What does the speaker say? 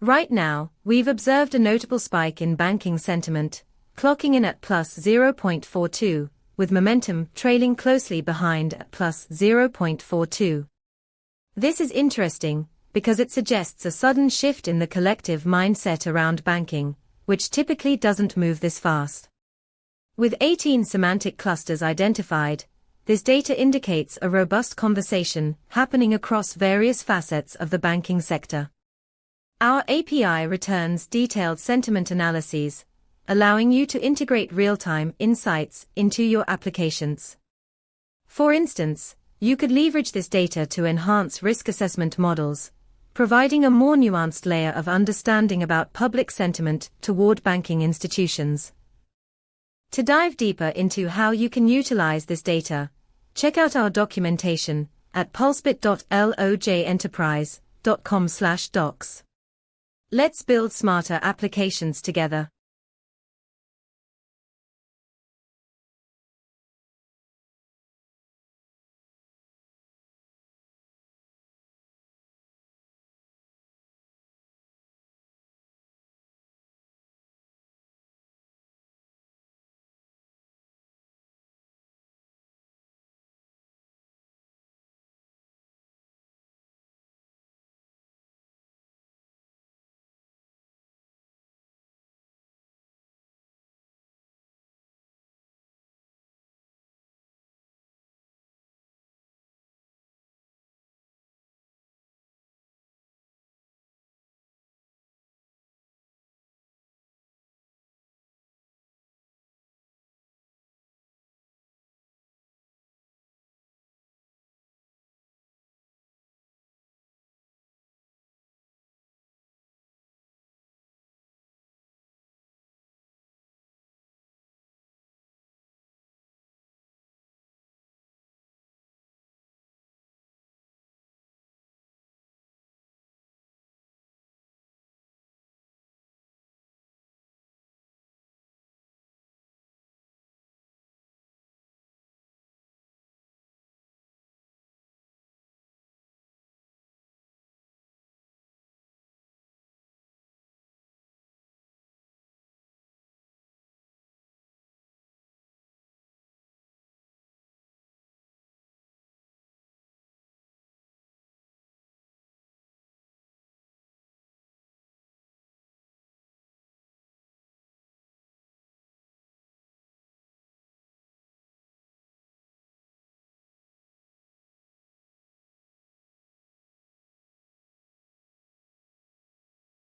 Right now, we've observed a notable spike in banking sentiment, clocking in at plus 0.42, with momentum trailing closely behind at plus 0.42. This is interesting, because it suggests a sudden shift in the collective mindset around banking, which typically doesn't move this fast. With 18 semantic clusters identified, this data indicates a robust conversation happening across various facets of the banking sector. Our API returns detailed sentiment analyses, allowing you to integrate real-time insights into your applications. For instance, you could leverage this data to enhance risk assessment models, providing a more nuanced layer of understanding about public sentiment toward banking institutions. To dive deeper into how you can utilize this data, check out our documentation at pulsebit.lojenterprise.com/docs. Let's build smarter applications together.